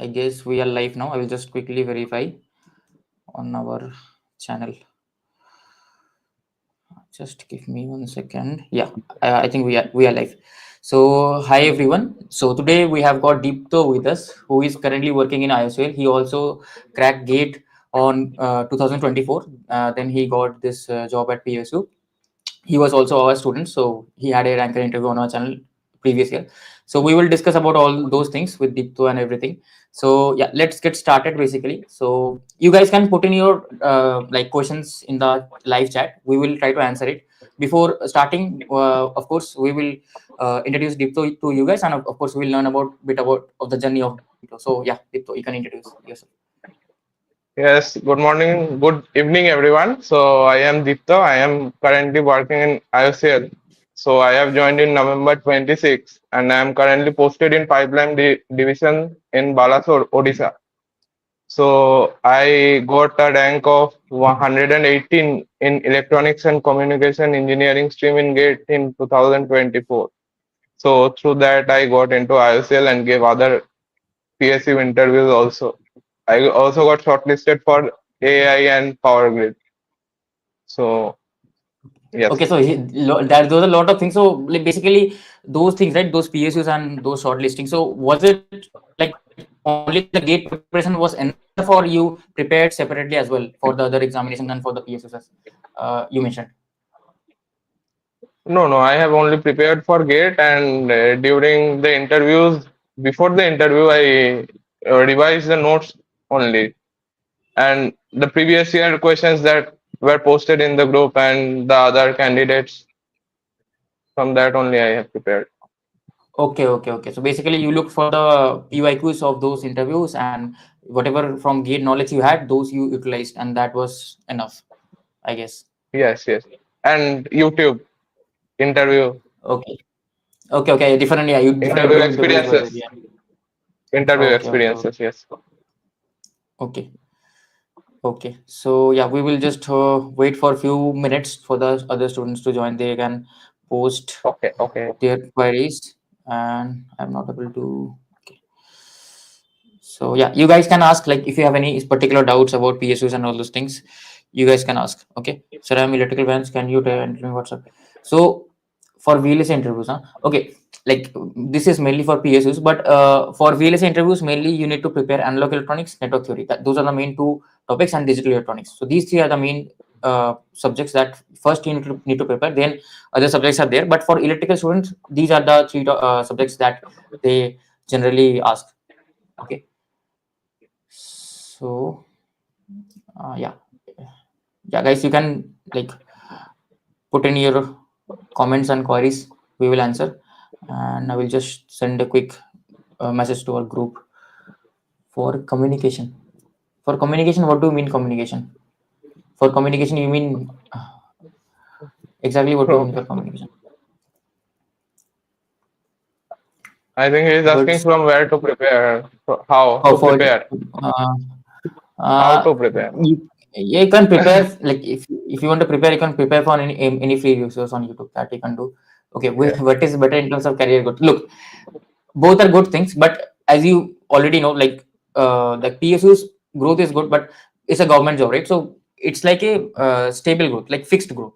I guess we are live now. I will just quickly verify on our channel. Just give me 1 second. Yeah, I think we are live. So hi everyone. So today we have got Deepto with us, who is currently working in IOCL. He also cracked GATE on 2024. Then he got this job at PSU. He was also our student, so he had a ranker interview on our channel previous year. So we will discuss about all those things with Deepto and everything. So yeah, let's get started basically. So you guys can put in your like questions in the live chat. We will try to answer it. Before starting, of course, we will introduce Deepto to you guys, and of course, we'll learn about bit about of the journey of Deepto. So yeah, Deepto, you can introduce yourself. Yes, good morning, good evening, everyone. So I am Deepta. I am currently working in IOCL. So I have joined in November 26 and I am currently posted in Pipeline Division in Balasore, Odisha. So I got a rank of 118 in Electronics and Communication Engineering stream in GATE in 2024. So through that I got into IOCL and gave other PSU interviews also. I also got shortlisted for AI and Power Grid. So Okay, yes, so those are a lot of things. So like basically those things, right? Those PSUs and those shortlisting. So was it like only the gate preparation was enough, or you prepared separately as well for the other examinations and for the PSUs as you mentioned? no, I have only prepared for GATE and during the interviews, before the interview, I revised the notes only and the previous year questions that were posted in the group and the other candidates from that only I have prepared. Okay. So basically you looked for the PYQs of those interviews, and whatever from gate knowledge you had, those you utilized, and that was enough, I guess. Yes, and YouTube interview, Okay. Okay. Different, yeah, you different interview YouTube interviews were there. experiences, Yeah. interview Okay. experiences. Yes. Okay. Okay, so yeah, we will just wait for a few minutes for the other students to join. They can post Okay. their queries, and I'm not able to. Okay, so yeah, you guys can ask, like, if you have any particular doubts about PSUs and all those things, you guys can ask. Okay, so I'm electrical vans. Can you tell me WhatsApp? So for VLSA interviews, huh? Okay, like this is mainly for PSUs, but for VLSA interviews, mainly you need to prepare analog electronics, network theory. Those are the main two topics, and digital electronics. So these three are the main subjects that first you need to prepare. Then other subjects are there, but for electrical students, these are the three subjects that they generally ask. Okay, so yeah, guys, you can like put in your comments and queries. We will answer, and I will just send a quick message to our group for communication. For communication, what do you mean communication? For communication, you mean exactly what do you mean for communication? I think he is asking Words. from where to prepare, how Oh, to for prepare, uh, how uh, to prepare. you can prepare, like if you want to prepare, you can prepare for any free resource on YouTube that you can do. Okay, Yes, what is better in terms of career growth? Look, both are good things, but as you already know, like the PSU's growth is good, but it's a government job, right? So it's like a stable growth, like fixed growth.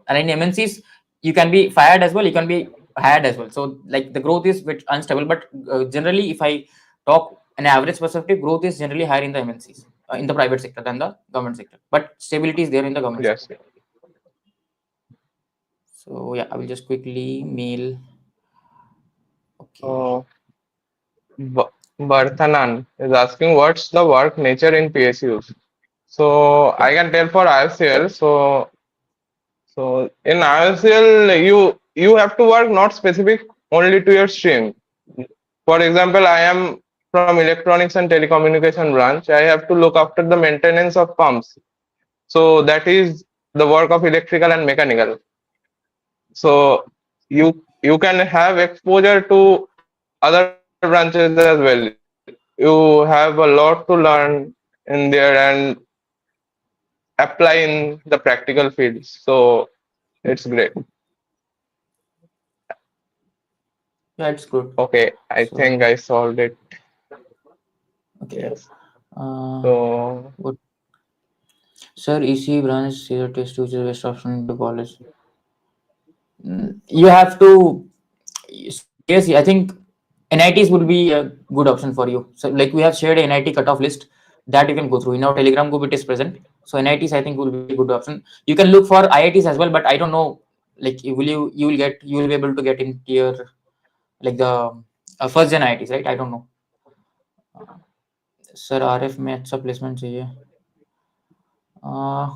And in MNCs, you can be fired as well, you can be hired as well. So like the growth is bit unstable, but generally, if I talk an average perspective, growth is generally higher in the MNCs, in the private sector than the government sector. But stability is there in the government sector. yes. So yeah, I will just quickly mail. Okay. So, Barthanan is asking what's the work nature in PSUs. So Okay. I can tell for IOCL. So in IOCL, you have to work not specific only to your stream. For example, I am from electronics and telecommunication branch. I have to look after the maintenance of pumps. So that is the work of electrical and mechanical. So you can have exposure to other branches as well. You have a lot to learn in there and apply in the practical fields. So it's great. Yeah, it's good. Okay, I think So I solved it. Okay. Yes. Uh, So what, sir? EC branch zero test which is best option to college. You have to. So yes, I think NITs would be a good option for you. So like we have shared a NIT cutoff list that you can go through. In our Telegram group, it is present. So NITs I think will be a good option. You can look for IITs as well, but I don't know. Like you will be able to get into your like the first gen IITs, right? I don't know. Sir RF में अच्छा placement चाहिए. uh,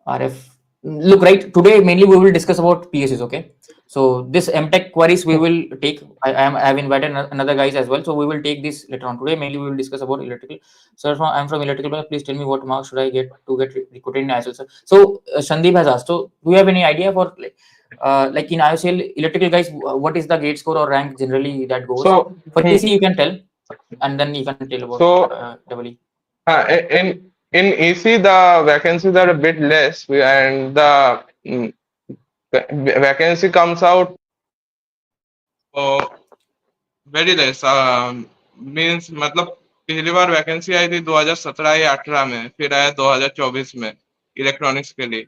RF. Look, right. Today, mainly we will discuss about PSUs. Okay. So this MTech queries we will take. I have invited another guys as well. So we will take this later on. Today, mainly we will discuss about electrical. Sir, I'm from electrical. But please tell me what marks should I get to get recruited in IOCL, sir. So Sandeep has asked. So do you have any idea for like in IOCL electrical guys, what is the grade score or rank generally that goes? so For EC, you can tell, and then you can tell about so double. in EC the vacancies are a bit less, and the vacancy comes out very less. Means मतलब पहली बार vacancy आई थी 2017 या 18 में, फिर आया 2024 में electronics के लिए,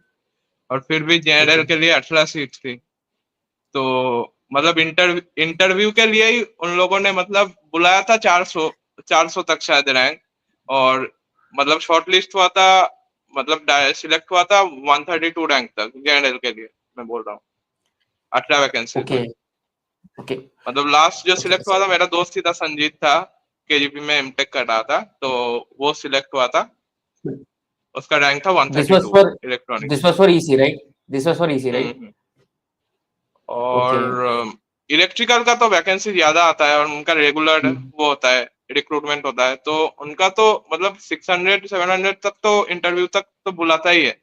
और फिर भी जेएनएल Okay. के लिए 18 सीट थी. तो मतलब इंटरव्यू के लिए ही उन लोगों ने मतलब बुलाया था 400 तक शायद रैंक, और मतलब शॉर्ट लिस्ट हुआ था, मतलब सिलेक्ट हुआ था 132 रैंक तक जेएनएल के लिए. मैं बोल रहा हूँ 18 वैकेंसीज में. Okay. Okay. मतलब लास्ट जो Okay. सिलेक्ट हुआ था, मेरा दोस्त ही था, संजीत था, केजीपी में एमटेक कर रहा था, तो वो सिलेक्ट हुआ था. उसका रैंक था This was 132 for electronics. EC, right? This was for EC, right? Hmm. Okay. और इलेक्ट्रिकल का तो वैकेंसी ज्यादा आता है, और उनका रेगुलर Hmm. वो होता है, रिक्रूटमेंट होता है, तो उनका तो मतलब 600-700 तक तो इंटरव्यू तक तो बुलाता ही है.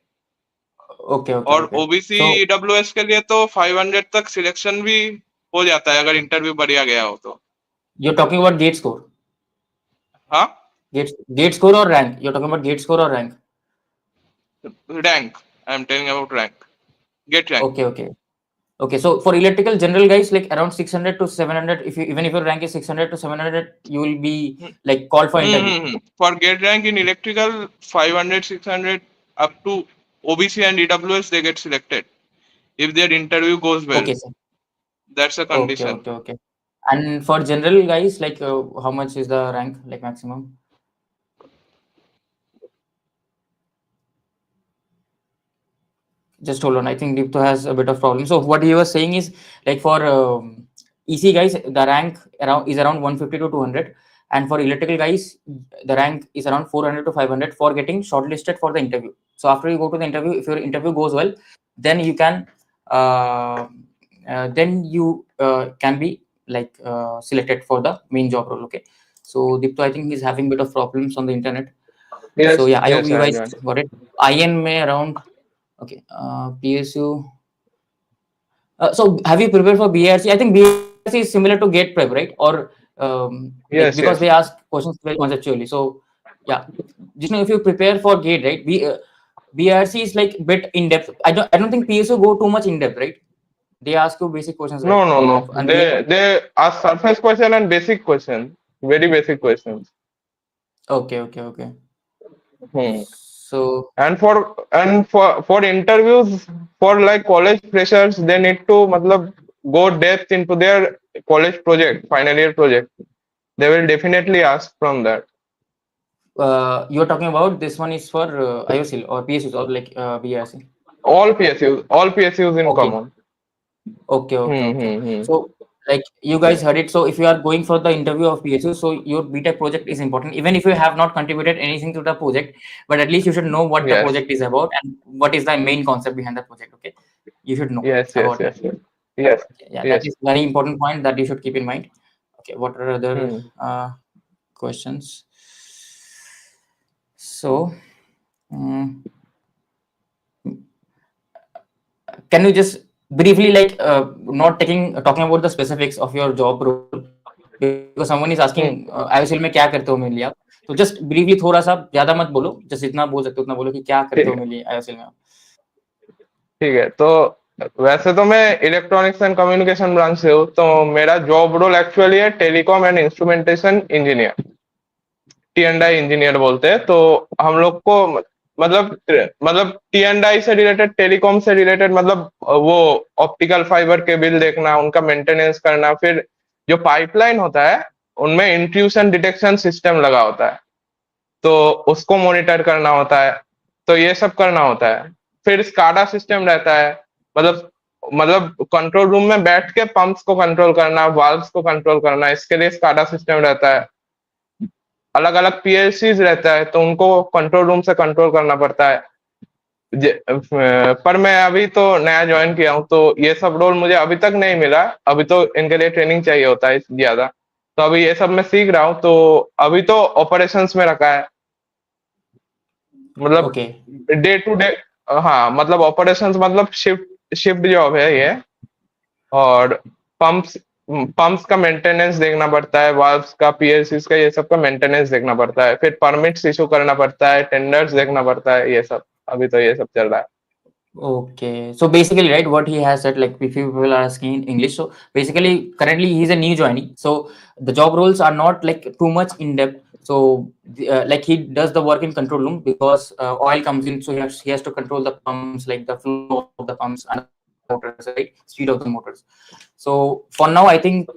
Okay. Okay. और Okay. ओबीसी So ईडब्ल्यूएस के लिए तो 500 तक सिलेक्शन भी हो जाता है अगर इंटरव्यू बढ़िया गया हो तो. you're talking about gate score, हाँ. gate score or rank? You're talking about gate score or rank? Rank. I'm telling about rank. Get rank. Okay. Okay. Okay. So for electrical general guys, like around 600 to 700, if you even if your rank is 600 to 700, you will be like called for interview. For get rank in electrical, 500, 600 up to OBC and EWS, they get selected if their interview goes well. Okay, sir. That's a Okay. condition. Okay. Okay. And for general guys, like how much is the rank, like maximum? Just hold on. I think Deepto has a bit of problem. So what he was saying is like for EC guys, the rank is around 150 to 200, and for electrical guys, the rank is around 400 to 500 for getting shortlisted for the interview. So after you go to the interview, if your interview goes well, then you can can be like selected for the main job role. Okay. So Deepto, I think he's having a bit of problems on the internet. So Yes, yeah, I hope yes, you I guys got it. got it. IN may around. Okay, PSU. So have you prepared for BRC? I think BRC is similar to GATE prep, right? Or like Yes, because yes. they ask questions very conceptually. So yeah, just know if you prepare for GATE, right? BRC is like bit in depth. I don't think PSU go too much in depth, right? They ask you basic questions, right? No, no, no. And BRC. They ask surface question and basic question, very basic questions. Okay, okay, okay. Hmm. So And for interviews for like college freshers, they need to matlab, go depth into their college project, final year project. They will definitely ask from that. you're talking about this one is for IOCL or PSUs or like BRC. All PSUs in Okay. common. Okay, okay, okay. Hmm. So, like you guys Yes, heard it. So, if you are going for the interview of PSU, so your BTech project is important. Even if you have not contributed anything to the project, but at least you should know what the yes, project is about and what is the main concept behind the project. Okay, you should know yes, yes, about yes, that. yes, yes, Okay, yeah, that yes. is very important point that you should keep in mind. Okay, what are other Hmm. questions? So, mm, can you just briefly like not talking about the specifics of your job role because someone is asking Hmm. IOCL में क्या करते हो mainly आप तो just briefly थोड़ा सा ज्यादा मत बोलो just जितना बोल सकते हो उतना बोलो कि क्या करते ठीक हो है, mainly IOCL में आप ठीक है. तो वैसे तो मैं इलेक्ट्रॉनिक्स एंड कम्युनिकेशन ब्रांच से हूँ, तो मेरा जॉब रोल एक्चुअली है telecom and instrumentation engineer. T&I engineer बोलते हैं। तो हम लोग को मतलब T&I से रिलेटेड, टेलीकॉम से रिलेटेड, मतलब वो ऑप्टिकल फाइबर केबल देखना, उनका मेंटेनेंस करना, फिर जो पाइपलाइन होता है उनमें इंट्रूशन डिटेक्शन सिस्टम लगा होता है, तो उसको मॉनिटर करना होता है। तो ये सब करना होता है। फिर स्काडा सिस्टम रहता है, मतलब कंट्रोल रूम में बैठ के पंप्स को कंट्रोल करना, वाल्व्स को कंट्रोल करना, इसके लिए स्काडा सिस्टम रहता है। अलग अलग पीएलसीज रहता है, तो उनको कंट्रोल रूम से कंट्रोल करना पड़ता है। पर मैं अभी तो नया ज्वाइन किया हूँ, तो ये सब रोल मुझे अभी तक नहीं मिला। अभी तो इनके लिए ट्रेनिंग चाहिए होता है ज्यादा। तो अभी ये सब मैं सीख रहा हूँ। तो अभी तो ऑपरेशंस में रखा है, मतलब ओके डे टू डे। हाँ, मतलब ऑपरेशंस मतलब शिफ्ट शिफ्ट जॉब है ये। और पंप्स पंप्स का मेंटेनेंस देखना पड़ता है, वाल्व्स का, पीएलसीज का, ये सब का मेंटेनेंस देखना पड़ता है। फिर परमिट्स इशू करना पड़ता है, टेंडर्स देखना पड़ता है, ये सब। अभी तो ये सब चल रहा है। Okay, so basically, right, what he has said, like if you people are asking in English, so basically, currently he's a new joinee, so the job roles are not like too much in depth. So, like he does the work in control room because oil comes in, so he has to control the pumps, like the flow of the pumps and the motors, right, speed of the motors. So for now, I think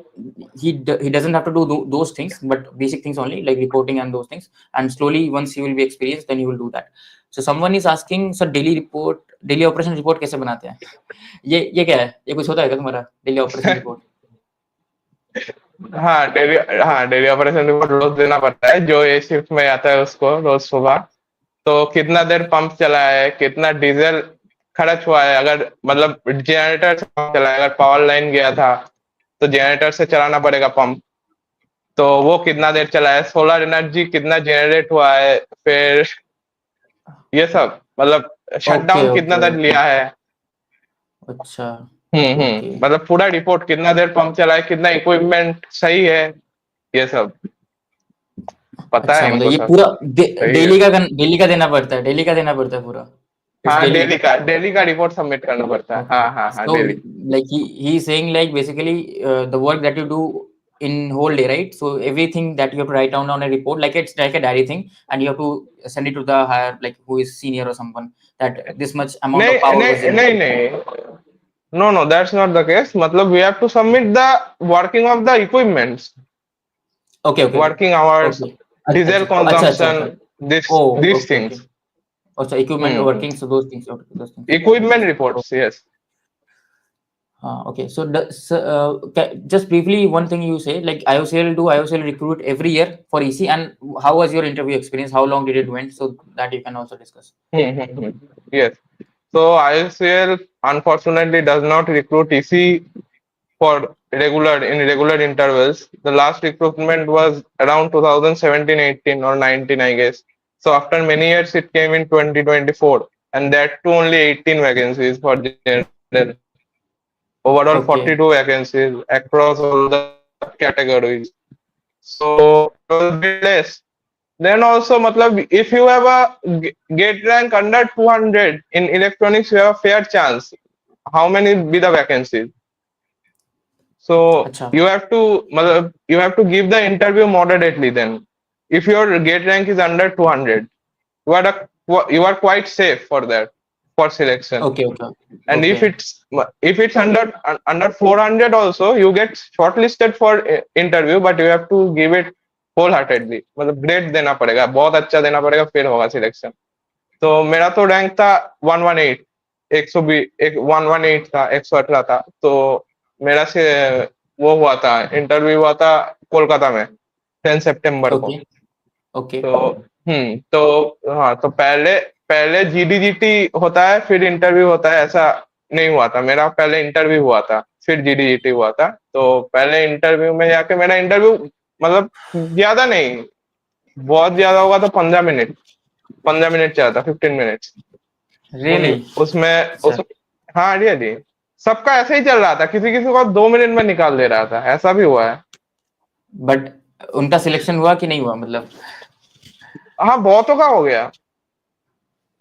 he doesn't have to do those things, but basic things only, like reporting and those things. And slowly, once he will be experienced, then he will do that. So someone is asking, sir, daily operation report कैसे बनाते हैं? ये क्या है? ये कुछ होता है क्या तुम्हारा डेली ऑपरेशन रिपोर्ट? हाँ डेली ऑपरेशन रिपोर्ट रोज देना पड़ता है, जो ये शिफ्ट में आता है उसको रोज सुबह। तो कितना देर पंप चला है, कितना डीजल खर्च हुआ है, अगर मतलब जनरेटर से पंप चला है, अगर पावर लाइन गया था तो जनरेटर से चलाना पड़ेगा पंप। तो वो कितना देर चला है, सोलर एनर्जी कितना जनरेट हुआ है, फिर ये सब, मतलब ओके शटडाउन कितना ओके देर ओके, लिया है। अच्छा ओके, मतलब पूरा रिपोर्ट, कितना देर पंप चला है, कितना इक्विपमेंट सही है, ये सब पता अच्छा है मतलब इनको ये सब। पूरा सही है। डेली का देना पड़ता है, डेली का देना पड़ता है पूरा, इट्स हाँ, डेली। डेली का रिपोर्ट सबमिट करना पड़ता है। Okay. हाँ So, daily. like he is saying, like basically the work that you do in whole day, right? So everything that you have to write down on a report, like it's like a diary thing, and you have to send it to the higher, like who is senior or someone, that this much amount of नहीं power was नहीं नहीं generated. नहीं, no that's not the case. मतलब we have to submit the working of the equipments, Okay, okay, working hours, okay. Diesel अच्छा consumption, अच्छा. This Oh, this okay, okay. Things. Also, equipment working, so those things, okay, those things. Equipment Oh, reports, yes. okay. So, just briefly, one thing you say, like IOCL recruit every year for EC, and how was your interview experience? How long did it went? So that you can also discuss. Yes. So IOCL unfortunately does not recruit EC for regular intervals. The last recruitment was around 2017, 18 or 19, I guess. So after many years, it came in 2024, and that too only 18 vacancies for general. Overall, Okay. 42 vacancies across all the categories. So it was a bit less. Then also, matlab, if you have a gate rank under 200 in electronics, you have a fair chance. How many be the vacancies? So अच्छा. you have to give the interview moderately. Then, if your gate rank is under 200, you are quite safe for that, for selection. Okay. Okay. And Okay. if it's under 400 also, you get shortlisted for interview, but you have to give it wholeheartedly, मतलब grade देना पड़ेगा, बहुत अच्छा देना पड़ेगा, फिर होगा selection. तो मेरा तो रैंक था 118, 118 था, 118 था। तो मेरा से वो हुआ था, इंटरव्यू हुआ था कोलकाता में 10 सितंबर को। Okay. Okay. तो हाँ, तो पहले पहले जीडीजीटी होता है, फिर इंटरव्यू होता है, ऐसा नहीं हुआ था। मेरा पहले इंटरव्यू हुआ था, फिर जीडीजीटी हुआ था। तो पहले इंटरव्यू में जाके मेरा इंटरव्यू, मतलब ज्यादा नहीं, बहुत ज्यादा होगा तो 15 मिनट, 15 मिनट चला था, 15 मिनट्स। उन Really? उसमें अच्छा. उस हाँ रियली, सबका ऐसे ही चल रहा था, किसी किसी को 2 मिनट में निकाल दे रहा था, ऐसा भी हुआ है। बट उनका सिलेक्शन हुआ कि नहीं हुआ मतलब? हाँ, बहुतों का हो गया।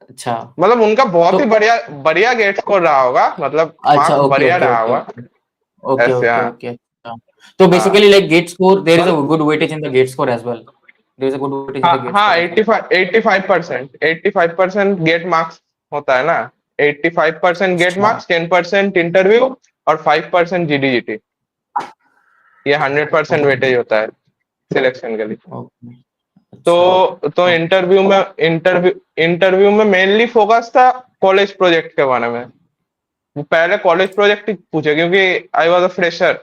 अच्छा. मतलब उनका बहुत तो ही बढ़िया बढ़िया गेट स्कोर रहा होगा, मतलब अच्छा. मार्क्स ओके बढ़िया ओके रहा ओके होगा। ओके ओके ऐसे ओके हाँ। ओके. तो हाँ basically like GATE score, there is a मतलब good weightage in the GATE score as well. there is a good weightage in हाँ the gate हाँ, score as well. 85% get marks होता है ना। 85% गेट अच्छा मार्क्स, 10% इंटरव्यू और 5% जीडीजीटी। ये 100% okay weightage होता है सिलेक्शन के लिए। ओके अच्छा तो ओके इंटरव्यू में मेनली फोकस था कॉलेज प्रोजेक्ट के बारे में। वो पहले कॉलेज प्रोजेक्ट ही पूछे, क्योंकि I was a fresher,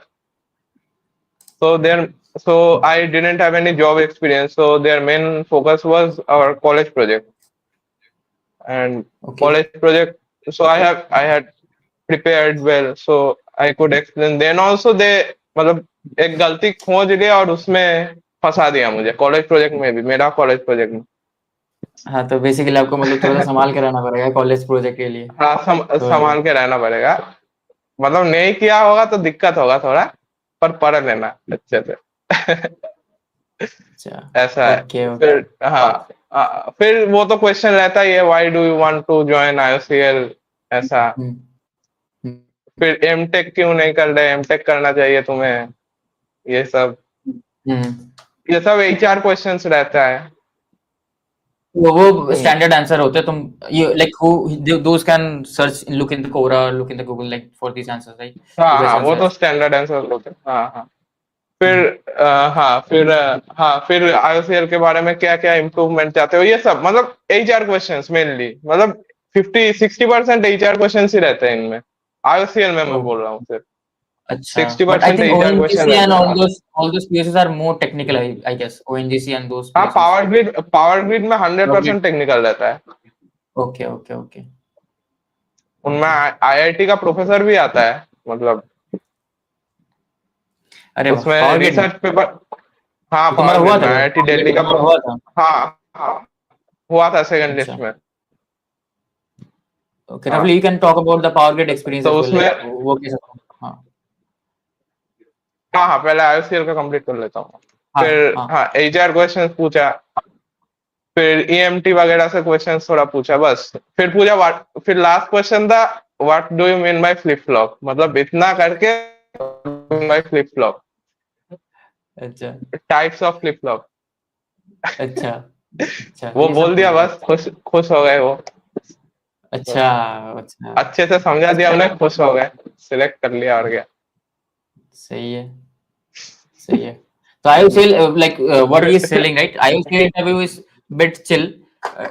so I didn't have any job experience, so their main focus was our college project. And okay college project, so I had prepared well, so I could explain. Then also they मतलब एक गलती खोज लिया और उसमें फंसा दिया मुझे कॉलेज प्रोजेक्ट में भी, मेरा कॉलेज प्रोजेक्ट में। हाँ तो बेसिकली आपको मतलब थोड़ा सा संभाल के रहना पड़ेगा कॉलेज प्रोजेक्ट के लिए हाँ, तो संभाल के रहना पड़ेगा। मतलब नहीं किया होगा तो दिक्कत होगा थोड़ा, पर पढ़ लेना अच्छे से। अच्छा ऐसा है। ओके ओके फिर हाँ, फिर वो तो क्वेश्चन रहता ही है, why do you want to join IOCL, ऐसा। हम्म हम्म फिर एमटेक क्यों नहीं कर रहे, एमटेक करना चाहिए तुम्हें, ये सब। हम्म। ये सब HR क्वेश्चंस रहता है। वो हम्म, स्टैंडर्ड आंसर होते हैं तुम you like who those can search look in the Quora look in the Google like for these answers right हाँ you guys हाँ, वो answer तो स्टैंडर्ड आंसर होते हैं। हाँ हाँ। फिर हम्म फिर आईओसीएल के बारे में क्या क्या इम्प्रूवमेंट चाहते हो, ये सब मतलब HR क्वेश्चंस मेनली, मतलब 50-60% HR क्वेश्चंस ही रहते हैं इनमें। आईओसीएल में मैं ओ बोल रहा हूँ सिर्फ अच्छा sixty but I percent think HR question ONGC and रहते हैं। all those places are more technical I guess ONGC and those हाँ, places पावर ग्रिड में हंड्रेड Probably. परसेंट टेक्निकल रहता है। ओके ओके ओके उनमें ओके आईआईटी का professor भी आता है, मतलब अरे वाह उसमें पावर ग्रिड में रिसर्च पेपर। हाँ, तो तुम्हारा पावर हुआ ग्रिड था में क्या आईआईटी पावर दिल्ली ग्रिड का तुम्हारा हुआ था हाँ हाँ, हुआ था सेकंड अच्छा लिस्ट में। ओके हाँ, roughly you can talk about the power grid experience तो as well उसमें like वो कैसा था हाँ हाँ हाँ, पहले आईओसीएल का कंप्लीट कर लेता हूँ। हाँ फिर हाँ हाँ, HR क्वेश्चन पूछा। फिर ईएमटी वगैरह से क्वेश्चन थोड़ा पूछा बस। फिर लास्ट क्वेश्चन था, what do you mean by flip flop, मतलब इतना करके बाय फ्लिप फ्लॉप, अच्छा टाइप्स ऑफ फ्लिप फ्लॉप। अच्छा अच्छा वो ये सब बोल दिया, पूछा बस खुश खुश हो गए वो। अच्छा बस अच्छा अच्छे से समझा दिया उन्हें, खुश हो गए, सिलेक्ट कर लिया और क्या। सही है सही है so IOCL like what he is selling right IOCL interview is bit chill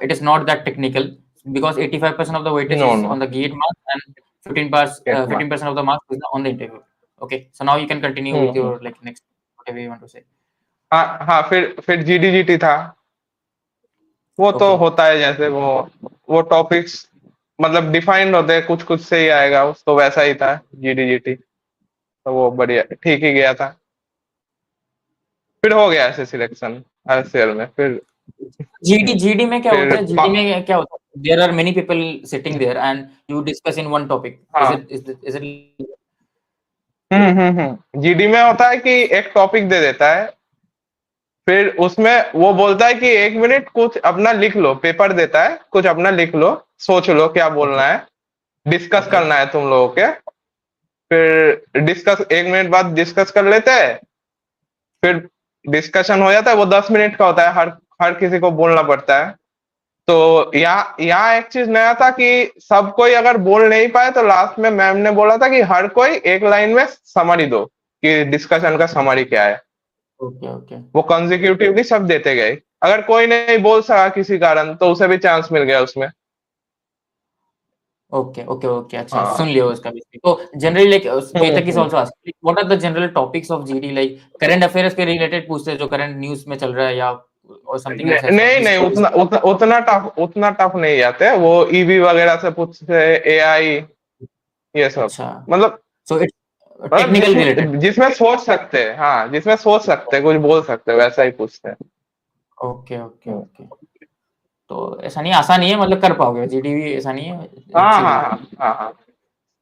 it is not that technical because 85% of the weightage no is no, on the gate marks and 15% gate mark. 15% of the marks is on the interview okay so now you can continue with your hmm. like next whatever you want to say हाँ हाँ, फिर जीडीजीटी था। वो तो okay होता है जैसे वो टॉपिक्स मतलब डिफाइंड होते हैं, कुछ कुछ से ही आएगा, उस तो वैसा ही था जीडीजीटी। तो वो बढ़िया ठीक ही गया था। फिर हो गया ऐसे सिलेक्शन आईसीएल में। फिर GD में क्या फिर होता है GD में क्या होता है there are many people sitting there and you discuss in one topic हाँ, is it जीडी में होता है कि एक टॉपिक दे देता है, फिर उसमें वो बोलता है कि 1 मिनट कुछ अपना लिख लो, पेपर देता है, कुछ अपना लिख लो, सोच लो क्या okay बोलना है, डिस्कस okay करना है तुम लोगों के। फिर डिस्कस 1 मिनट बाद डिस्कस कर लेते हैं। फिर डिस्कशन हो जाता है, वो 10 मिनट का होता है, हर हर किसी को बोलना पड़ता है। तो यहाँ यहाँ एक चीज नया था कि सब कोई अगर बोल नहीं पाए तो लास्ट में मैम ने बोला था कि हर कोई एक लाइन में समरी दो, कि डिस्कशन का समरी क्या है। okay okay वो कंजिक्यूटिवली सब देते गए, अगर कोई नहीं बोल सका किसी कारण तो उसे भी चांस मिल गया उसमें। ओके ओके ओके अच्छा सुन हाँ। लिया उसका भी तो जनरली लाइक वेतक is hmm. Also asking what are the general topics of GD like current affairs के रिलेटेड पूछते हैं जो करंट न्यूज़ में चल रहा है या और समथिंग एल्स ऐसा नहीं नहीं, हिस्ट्री उतना टफ नहीं जाते, वो ईवी वगैरह से पूछते हैं, एआई, ये सब। अच्छा मतलब सो इट्स मतलब टेक्निकल रिलेटेड जिसमें सोच सकते हैं, हाँ जिसमें सोच सकते हैं, कुछ बोल सकते हैं, वैसा ही पूछते हैं। ओके ओके हम्म। ओके तो ऐसा नहीं आसान नहीं है मतलब कर पाओगे जीडी भी ऐसा नहीं है हाँ चिल हाँ है हाँ हाँ हाँ,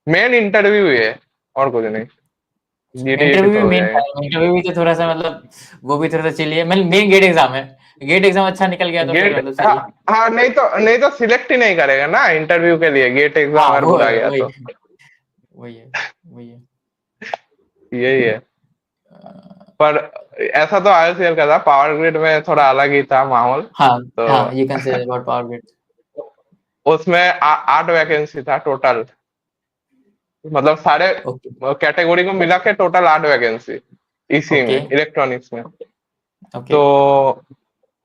मेन इंटरव्यू ही है और कुछ नहीं, जीडीजीटी इंटरव्यू भी तो हो मेन जाएगा। इंटरव्यू भी तो थोड़ा सा मतलब वो भी थोड़ा सा चिल है मतलब मेन गेट एग्जाम है गेट एग्जाम अच्छा निकल गया तो फिर गेट मतलब हाँ, सही है हाँ नहीं तो सिलेक्ट ही नहीं करेगा ना इंटरव्यू के लिए, गेट एग्जाम हाँ अगर वो बुला है गया वही तो। वही है वही है यही है। अ, पर ऐसा तो आईओसीएल का था, पावर ग्रिड में थोड़ा अलग ही था माहौल। हाँ तो हाँ, you can say about power grid. उसमें 8 वैकेंसी था टोटल, मतलब सारे Okay, कैटेगरी को मिला के टोटल 8 वैकेंसी इसी में, okay, इलेक्ट्रॉनिक्स में। तो okay.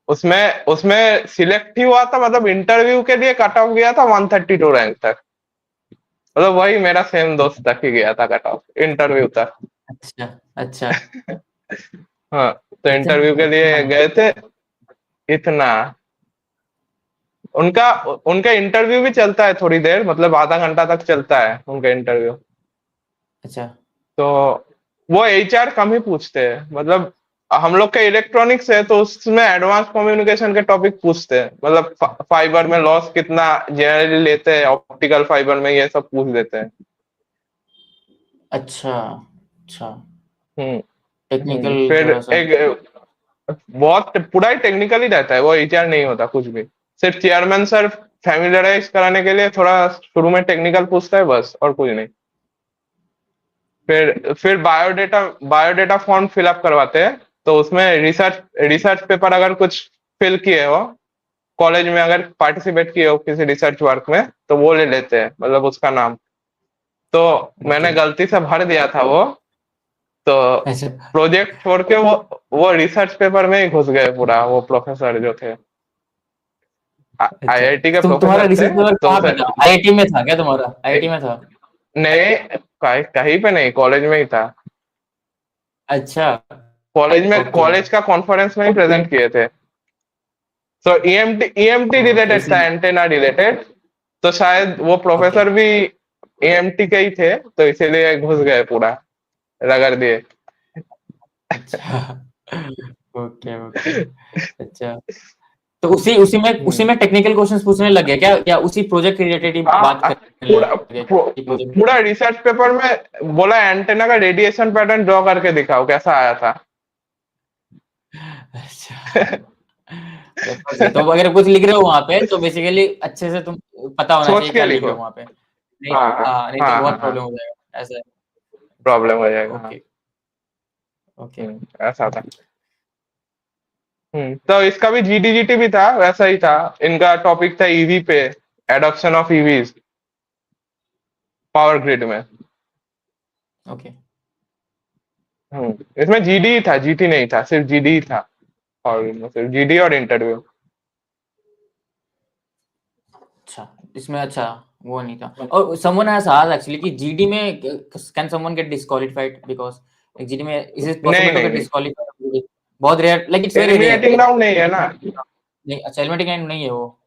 उसमें उसमें सिलेक्ट ही हुआ था, मतलब इंटरव्यू के लिए कट ऑफ गया था 132 रैंक तक। मतलब वही मेरा सेम दोस्त तक ही गया था कट ऑफ इंटरव्यू तक। अच्छा अच्छा। हाँ, तो इंटरव्यू इतना के लिए इतना। गए थे। इतना उनका उनका इंटरव्यू भी चलता है थोड़ी देर, मतलब आधा घंटा तक चलता है उनका इंटरव्यू। अच्छा तो वो एचआर कम ही पूछते हैं, मतलब हम लोग का इलेक्ट्रॉनिक्स है तो उसमें एडवांस कम्युनिकेशन के टॉपिक पूछते हैं, मतलब फाइबर में लॉस कितना जनरली लेते हैं, ऑप्टिकल फाइबर में ये सब पूछ देते हैं। अच्छा अच्छा। हम्म। टेक्निकल फिर थोड़ा सा। एक बहुत पूरा ही टेक्निकली रहता है, वो एचआर नहीं होता कुछ भी। सिर्फ चेयरमैन सर फैमिलियराइज कराने के लिए थोड़ा शुरू में टेक्निकल पूछता है बस, और कुछ नहीं। फिर बायोडेटा बायोडेटा फॉर्म फिलअप करवाते हैं। तो उसमें रिसर्च रिसर्च पेपर अगर कुछ फिल किए हो, कॉलेज में अगर पार्टिसिपेट किए हो किसी रिसर्च वर्क में, तो वो ले लेते हैं, मतलब उसका नाम। तो ओके। मैंने गलती से भर दिया था वो। तो अच्छा प्रोजेक्ट छोड़ के वो रिसर्च पेपर में ही घुस गए पूरा, वो प्रोफेसर जो थे, अच्छा। आईआईटी के तुम्हारा प्रोफेसर थे। रिसर्च पेपर तो कहाँ पे उसे था? आईआईटी में था क्या तुम्हारा? आईआईटी में था? नहीं, कहीं पे नहीं, कॉलेज में ही था। अच्छा। कॉलेज में, ओके कॉलेज का कॉन्फ्रेंस में ही प्रेजेंट किए थे। तो ईएमटी ओके, रिलेटेड था, इसीलिए। Antenna related. तो शायद वो ओके। प्रोफेसर भी ईएमटी के ही थे, तो इसीलिए घुस गए पूरा, रगड़ दिए। अच्छा ओके ओके। अच्छा, तो उसी में टेक्निकल क्वेश्चंस पूछने लगे क्या? क्या उसी प्रोजेक्ट के रिलेटेड ही बात हाँ, करने पूरा लगे कि प्रोजेक्ट? पूरा रिसर्च पेपर में बोला एंटेना का रेडिएशन पैटर्न ड्रॉ करके दिखाओ कैसा आया था। अच्छा। रेफरेंस है तो अगर कुछ लिख रहे हो वहां पे तो बेसिकली अच्छे से तुम पता होना सोच चाहिए क्या के लिख रहे लिखो। हो वहां पे। नहीं, हाँ हाँ हाँ, नहीं तो हाँ हाँ बहुत हाँ, प्रॉब्लम हो जाएगा ऐसा है। अच्छा। प्रॉब्लम हो जाएगा, हाँ। Okay okay. ऐसा था। तो इसका भी जीडीजीटी भी था, वैसा ही था। इनका टॉपिक था ईवी पे, adoption of EVs power grid में। ओके। इसमें जीडी था, जीटी नहीं था, सिर्फ जीडी था पावर ग्रिड में, सिर्फ जीडी और इंटरव्यू। अच्छा, इसमें अच्छा वो नहीं था। और someone has asked actually कि जीडी में can someone get disqualified because like GD में is it नहीं possible to नहीं get नहीं, disqualified? बहुत rare, like it's very rare eliminating like। Round नहीं है ना। नहीं, अच्छा, एलिमेंटिक एंड नहीं है वो,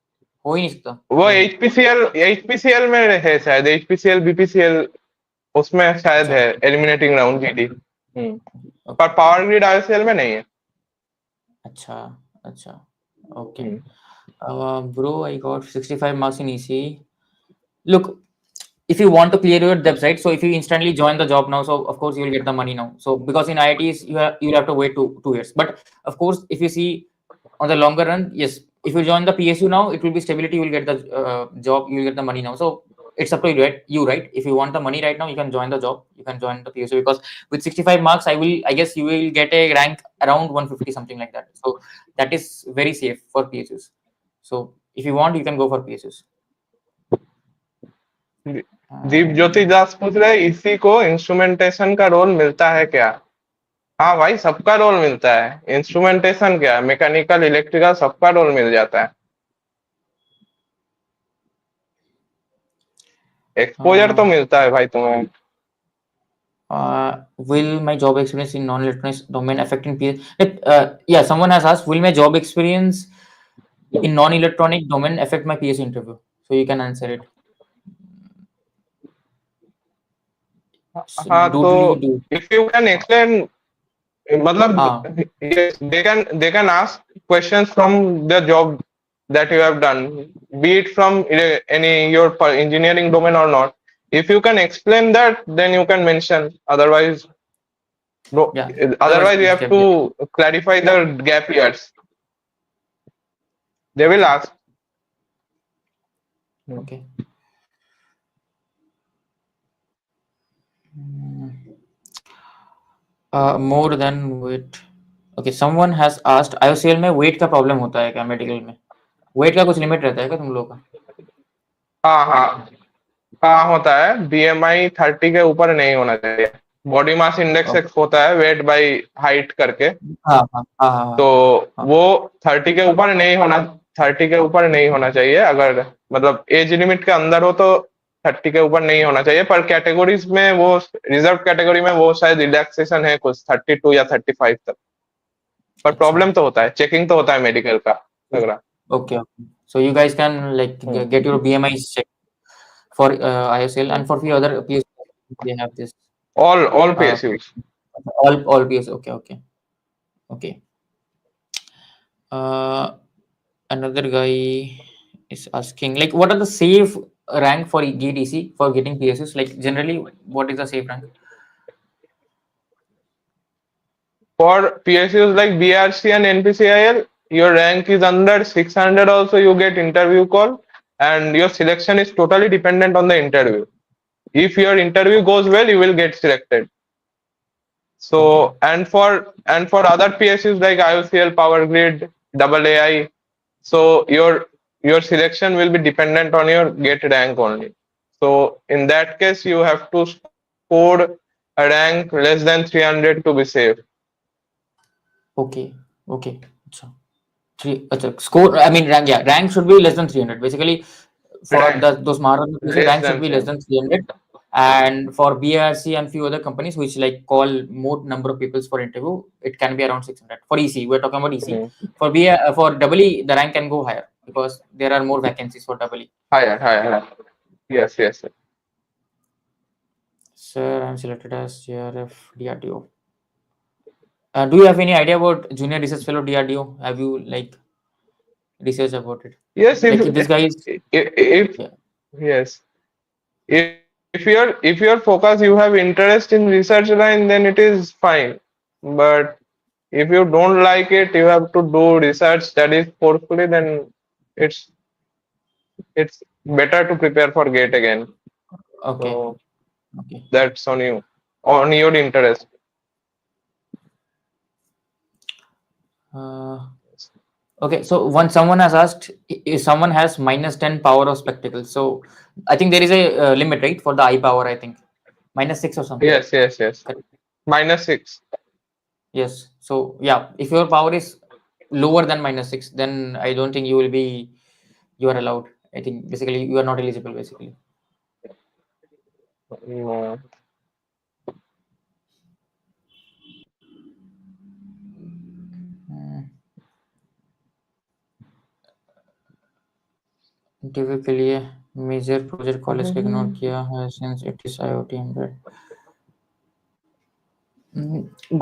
हो ही नहीं सकता। वो नहीं। एचपीसीएल में है शायद, एचपीसीएल बीपीसीएल, उसमें शायद अच्छा। है एलिमिनेटिंग राउंड जीडी। पर ओके। पावर ग्रिड आईओसीएल में नहीं है। अच्छा अच्छा। Okay. Hmm, Bro, I got 65 marks in EC. Look, if you want to clear your website, so if you instantly join the job now, so of course you will get the money now. So because in IITs you will have to wait 2 years. But of course, if you see on the longer run, yes, if you join the PSU now, it will be stability. You will get the job. You will get the money now. So it's up to you, right? You, right? If you want the money right now, you can join the job. You can join the PSU because with 65 marks, I guess you will get a rank around 150 something like that. So that is very safe for PSUs. So if you want, you can go for PSUs. Deep Jyoti And दास पूछ रहे इसी को instrumentation का role मिलता है क्या? हाँ भाई, सबका रोल मिलता है। इंस्ट्रूमेंटेशन क्या, मैकेनिकल इलेक्ट्रिकल सबका रोल मिल जाता है। एक्सपोजर तो uh, मिलता है भाई तुम्हें। will my job experience in non-electronics domain affecting PS? Yeah, someone has asked, will my job experience in non-electronic domain affect my PS interview? So you can answer it. So, हाँ, तो doodly do. If you can explain, मतलब हाँ they can ask questions from the job that you have done, be it from any your engineering domain or not. If you can explain that, then you can mention. Otherwise, no, yeah. Otherwise, otherwise you have skip. Yeah. to clarify the gap years. They will Okay. ask. Okay. Mm, more than wait. Okay, someone has asked IOCL में wait का problem होता है क्या medical में? Wait का कुछ limit रहता है क्या तुम लोगों का? हाँ हाँ हाँ, होता है। BMI 30 के ऊपर नहीं होना चाहिए। बॉडी मास इंडेक्स एक होता है, वेट बाई हाइट करके। हाँ हाँ हाँ हाँ तो हाँ हाँ। वो 30 के ऊपर नहीं होना, 30 के ऊपर नहीं होना चाहिए। अगर मतलब एज लिमिट के अंदर हो तो 30 के ऊपर नहीं होना चाहिए। पर कैटेगरीज में वो, रिजर्व कैटेगरी में वो शायद रिलैक्सेशन है कुछ 32 या 35 तक। पर अच्छा, प्रॉब्लम तो होता है, चेकिंग तो होता है मेडिकल का, लग रहा। okay, okay. So you guys can like get your BMI checked for IOCL and for few other PSUs. They have this all uh, PSUs. all PS. Okay, okay, okay. Uh, Another guy is asking like what are the safe rank for GATE EC for getting PSUs? Like generally, what is the safe rank? For PSUs like BRC and NPCIL, your rank is under 600 also, you get interview call, and your selection is totally dependent on the interview. If your interview goes well, you will get selected. Okay, So and for other PSUs like IOCL, Power Grid, AAI, so your selection will be dependent on your get rank only. So in that case, you have to score a rank less than 300 to be safe. okay, okay. So three. Score. I mean rank. Yeah, rank should be less than 300. Basically, for Rank those Maharashtra PSU, less rank should than be less 300. than 300. And for BRC and few other companies which like call more number of people for interview, it can be around 600. For EC, we're talking about EC. Mhm. For for EE, the rank can go higher because there are more vacancies for EE. Higher, higher, higher. Yes, yes. Sir, I'm selected as JRF DRDO. Do you have any idea about junior research fellow DRDO? Have you like research about it? Yes, Like this guy is, if yeah. yes, if your focus, you have interest in research line, then it is fine. But if you don't like it, you have to do research studies forcefully, then it's it's better to prepare for gate again. Okay, So okay. that's on you, on your interest. Uh, Okay, so once someone has asked if someone has -10 power of spectacles, so I think there is a limit, right, for the eye power. I think -6 or something. Yes, yes, yes. Correct. -6. Yes. So yeah, if your power is lower than -6, then I don't think you are allowed. I think basically you are not eligible. Basically, No. Interview के लिए major project college का ignore किया है since it is IoT embed.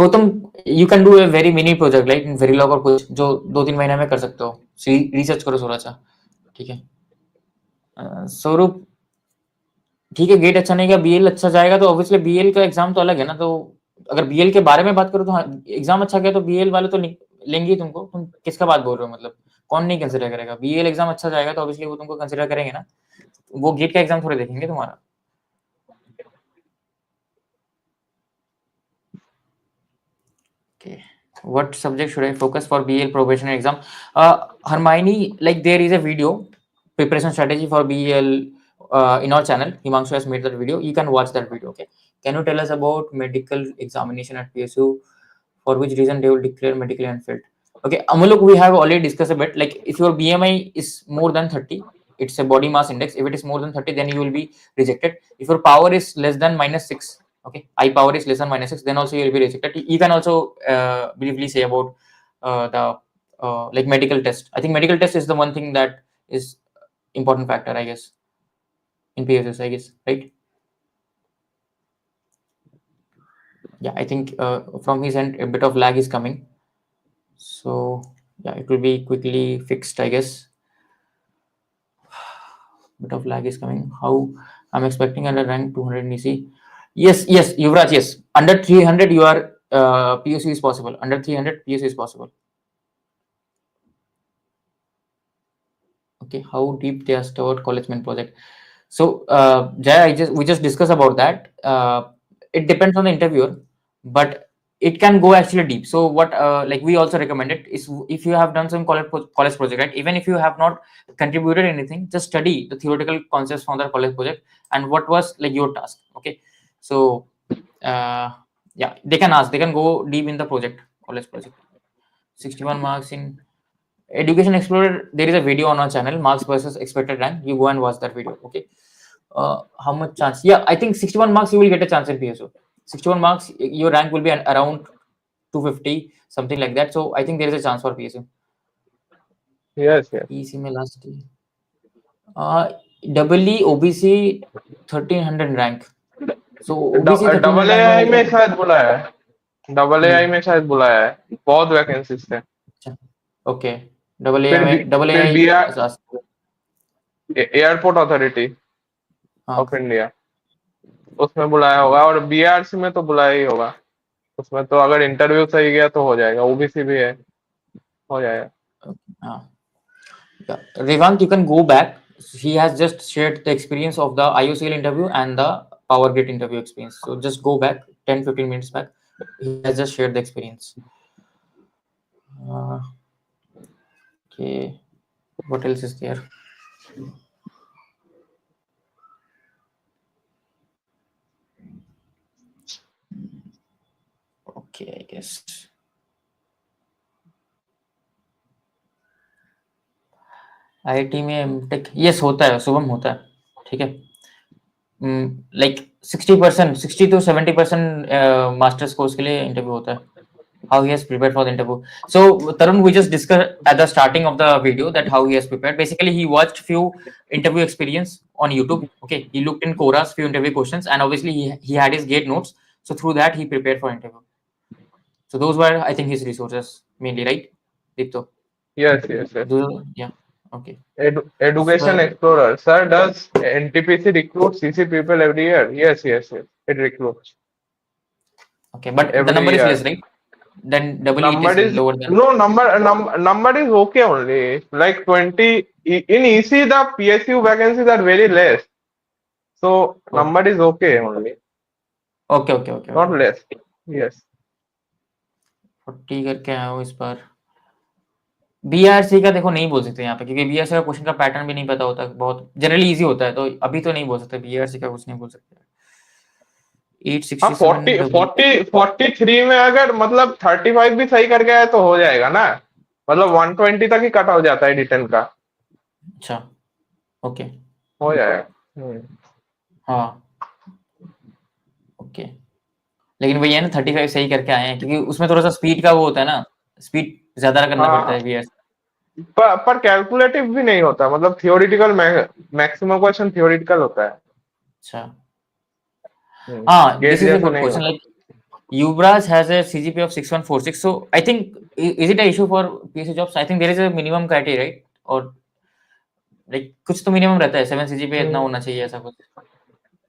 Gautam, you can do a very mini project like in very log और कुछ जो 2-3 महीने में कर सकते हो. रिसर्च करो थोड़ा सा. ठीक है. स्वरूप, ठीक है. गेट अच्छा नहीं गया, बीएल अच्छा जाएगा तो ऑब्वियसली बीएल का एग्जाम तो अलग है ना. तो अगर बीएल के बारे में बात करो तो हाँ, एग्जाम अच्छा गया तो बीएल वाले तो लेंगे ही तुमको. तुम किसका बात बोल रहे हो? मतलब कौन नहीं कंसिडर करेगा? बीएल एग्जाम अच्छा जाएगा तो ऑब्वियसली वो तुमको कंसिडर करेंगे ना. वो गेट का एग्जाम थोड़े देखेंगे तुम्हारा. Okay. What subject should I focus for BL probation exam? Hermione, like there is a video preparation strategy for BL in our channel. Himanshu has made that video. You can watch that video. Okay. Can you tell us about medical examination at PSU? For which reason they will declare medically unfit? Okay, Amuluk, we have already discussed a bit. Like if your BMI is more than 30, it's a body mass index. If it is more than 30, then you will be rejected. If your power is less than -6, okay, eye power is less than -6, then also you will be rejected. You can also briefly say about the like medical test. I think medical test is the one thing that is important factor, I guess, in PSS, I guess, right? Yeah, I think from his end a bit of lag is coming. So yeah, it will be quickly fixed, I guess. Bit of lag is coming. How I'm expecting under rank 200 in EC. Yes, yes, Yuvraj, yes. Under 300, you are PSU is possible. Under 300, PSU is possible. Okay, how deep they are stored college main project. So Jaya, we just discussed about that. It depends on the interviewer, but it can go actually deep. So what like we also recommend it is, if you have done some college project, right, even if you have not contributed anything, just study the theoretical concepts from the college project and what was like your task. Okay, so yeah, they can ask, they can go deep in the college project. 61 marks in Education Explorer, there is a video on our channel, marks versus expected rank. You go and watch that video. Okay, how much chance? Yeah, I think 61 marks you will get a chance in PSU. 61 marks, your rank will be around 250, something like that. So I think there is a chance for PSU. Yes, yes. PEC में last double OBC 1300 rank. So OBC 1300 double rank में AI मिल में जाएगा. शायद बुलाया है, double AI में शायद बुलाया है, बहुत वैकेंसीज थे। अच्छा, ओके, डबल ए फिर में डबल फिर ए. बी आर एयरपोर्ट अथॉरिटी हाँ, ऑफ इंडिया, उसमें बुलाया होगा, और बीआरसी में तो बुलाया ही होगा। उसमें तो अगर इंटरव्यू सही गया तो हो जाएगा, ओबीसी भी है, हो जाएगा। हाँ. Yeah. Revant, you can go back. He has just shared the experience of the IOCL interview and the Power Grid interview experience. So just go back 10-15 minutes back. He has just shared the experience. Uh, okay. What else is there? Okay, I guess. IIT में MTech yes होता है, शुभम होता है. ठीक है. Like 60%, 60 to 70% masters course के लिए interview होता है. How he has prepared for the interview. So Tarun, we just discussed at the starting of the video that how he has prepared. Basically, he watched few interview experience on YouTube. Okay, he looked in Quora's few interview questions, and obviously he had his gate notes. So through that he prepared for interview. So those were, I think, his resources mainly, right, Dipto? Yes yes yes. Yeah. Okay. Education So Explorer, sir, does NTPC recruit CC people every year? Yes, yes, yes. It recruits okay, but the every number is less, year. right? Then doubly it Number is is lower than. no number is okay only. Like 20 in EC, the PSU vacancies are very less. So Oh, number is okay only, okay, okay, okay, not okay. less. Yes. 40 करके आया हूँ इस बार. BRC का देखो नहीं बोल सकते यहाँ पे, क्योंकि बीआरसी का क्वेश्चन का पैटर्न भी नहीं पता होता, बहुत जनरली इजी होता है, तो अभी तो नहीं बोल सकते बीआरसी का, कुछ नहीं बोल सकते. हाँ 867 40 डब्ल्यू. 40 43 में अगर मतलब 35 भी सही कर गया है तो हो जाएगा ना। मतलब 120 तक ही कट हो जाता है रिटर्न का। अच्छा, ओके. हो जाएगा। हाँ, ओके. लेकिन वही है ना, 35 सही करके आए हैं, क्योंकि उसमें थोड़ा सा स्पीड का वो होता है ना, स्पीड ज्यादा करना पड़ता हाँ है बीआरसी. पर कैलकुलेटिव भी नहीं होता, मतलब थियोरिटिकल मैक्सिमम क्वेश्चन थियोरिटिकल होता है। अच्छा. हाँ, गेट दिस इज अ जैसा गुड नहीं क्वेश्चन. होता। Like Yuvraj has a CGPA of 6146. So I think, is it an issue for PSU jobs? I think there is a minimum criteria, right? और like कुछ तो minimum रहता है, 7 CGPA इतना होना चाहिए, ऐसा कुछ.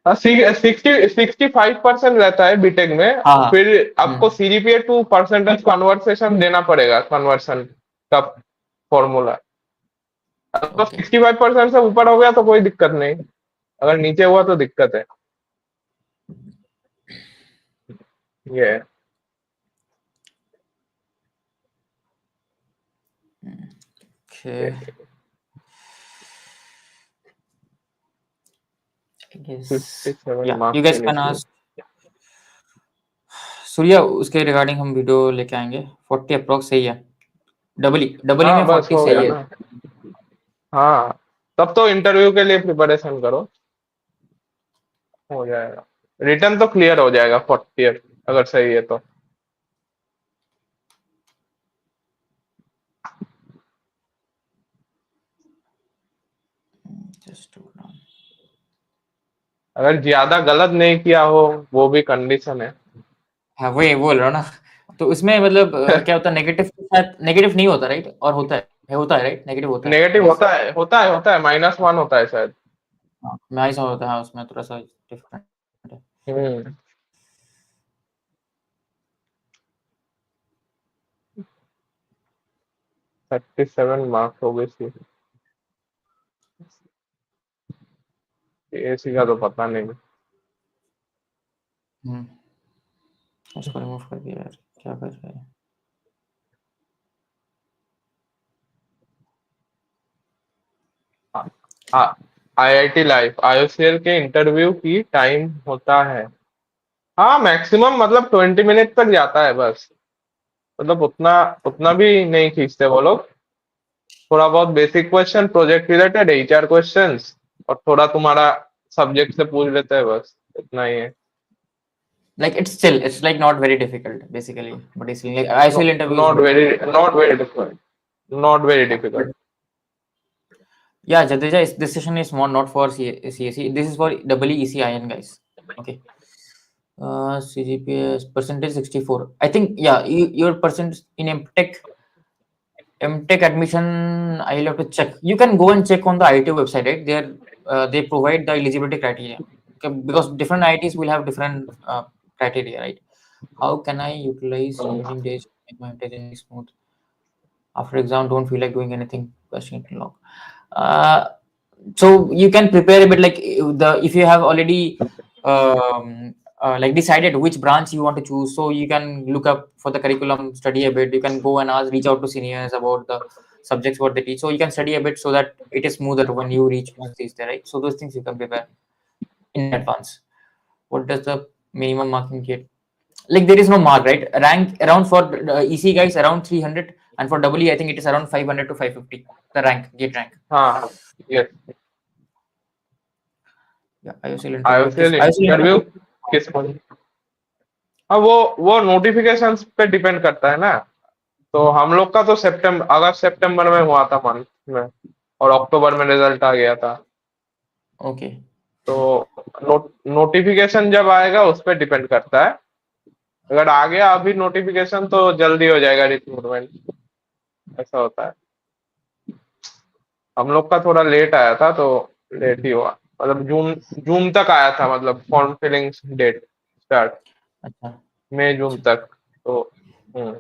हाँ 65% रहता है बीटेक में। हाँ, हाँ. फिर आपको हम्म. सीजीपीए टू परसेंटेज कन्वर्सेशन देना पड़ेगा, कन्वर्सन का फॉर्मूला। तो ओके. 65% से ऊपर हो गया तो कोई दिक्कत नहीं, अगर नीचे हुआ तो दिक्कत है। ये है। Okay. I guess. 57 Yeah, you marks के guys लिए can चाहिए। ask. सूर्या, उसके रिगार्डिंग हम वीडियो लेके आएंगे. 40 अप्रोक्स सही है. डबल ई हाँ में बस 40 हो सही गया है. ना। हाँ तब तो इंटरव्यू के लिए प्रिपरेशन करो, हो जाएगा। रिटर्न तो क्लियर हो जाएगा 40 अगर सही है तो। Just hold on. अगर ज्यादा गलत नहीं किया हो वो भी कंडीशन है। हाँ, वही बोल रहा हूँ ना. तो इसमें मतलब क्या होता है, नेगेटिव, शायद नेगेटिव नहीं होता, राइट? और होता है राइट, नेगेटिव होता है, नेगेटिव यस. होता है -1 होता है शायद। हाँ, नाइस होता है, उसमें थोड़ा सा डिफरेंट है. हम्म 37 मार्क्स हो गए सी। एसी का तो पता नहीं। हम्म. उसको रिमूव कर दिया यार. क्या कर रहे हैं? IIT लाइफ IOCL के इंटरव्यू की टाइम होता है। हाँ, मैक्सिमम मतलब 20 मिनट तक जाता है बस। मतलब उतना उतना भी नहीं खींचते वो लोग। थोड़ा बहुत basic question, project related, HR questions, और थोड़ा तुम्हारा सब्जेक्ट से पूछ लेते हैं, बस इतना ही है। Like it's like not very difficult basically, but it's like ISL interview is Not good. very, not very difficult. Not very Yeah, but difficult. yeah, Jadeja, this session is more not for CSE. This is for EECIN guys. Okay. CGPA percentage 64. I think yeah, your percent in M.Tech admission, I'll have to check. You can go and check on the IIT website, right? They provide the eligibility criteria. Okay, because different IITs will have different criteria, right? How can I utilize remaining days to make my intelligence smooth? After exam, don't feel like doing anything. Question log. Uh, so you can prepare a bit like if you have already like decided which branch you want to choose, so you can look up for the curriculum, study a bit. You can go and reach out to seniors about the subjects what they teach, so you can study a bit so that it is smoother when you reach once it's there, right? So those things you can prepare in advance. What does the minimum marking get? Like there is no mark, right? Rank around for EC guys around 300, and for WE I think it is around 500 to 550. The rank, gate rank. हाँ, yes. Yeah, IOCL interview. IOCL IOCL interview interview. किस point? हाँ, वो notifications पे depend करता है ना। तो हम लोग का तो सितंबर अगस्त सितंबर में हुआ था मंथ में, और अक्टूबर में रिजल्ट आ गया था। Okay. तो नोटिफिकेशन जब आएगा उस पर डिपेंड करता है। अगर आ गया अभी नोटिफिकेशन तो जल्दी हो जाएगा रिक्रूटमेंट, ऐसा होता है। हम लोग का थोड़ा लेट आया था, तो लेट ही हुआ। मतलब जून जून तक आया था, मतलब फॉर्म फिलिंग डेट स्टार्ट अच्छा, मई जून अच्छा. तक। तो हम्म।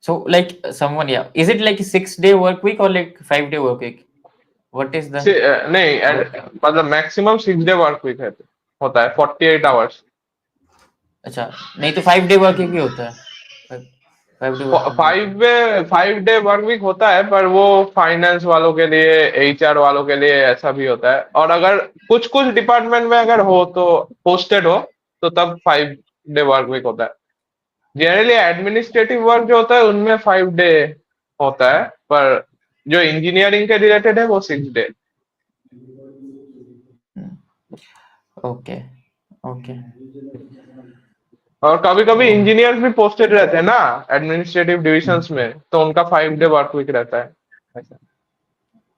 So like someone, yeah, is it like a 6 day work week or like 5 day work week? What is the नहीं, work? मतलब मैक्सिमम 6 डे वर्क वीक है, होता है 48 आवर्स। अच्छा, नहीं तो 5 day वर्क week भी होता है. 5 day working week होता है. 5 डे वर्क वीक होता है, पर वो फाइनेंस वालों के लिए, HR वालों के लिए ऐसा भी होता है। और अगर कुछ कुछ डिपार्टमेंट में अगर हो तो पोस्टेड हो, तो तब 5 डे वर्क वीक होता है। जनरली एडमिनिस्ट्रेटिव वर्क जो होता है उनमें 5 डे होता है, पर जो इंजीनियरिंग के रिलेटेड है वो 6 डे। Okay, okay. और कभी कभी ओ, इंजीनियर्स भी पोस्टेड रहते हैं ना एडमिनिस्ट्रेटिव डिविजन्स में, तो उनका 5 डे वर्क वीक रहता है ऐसा।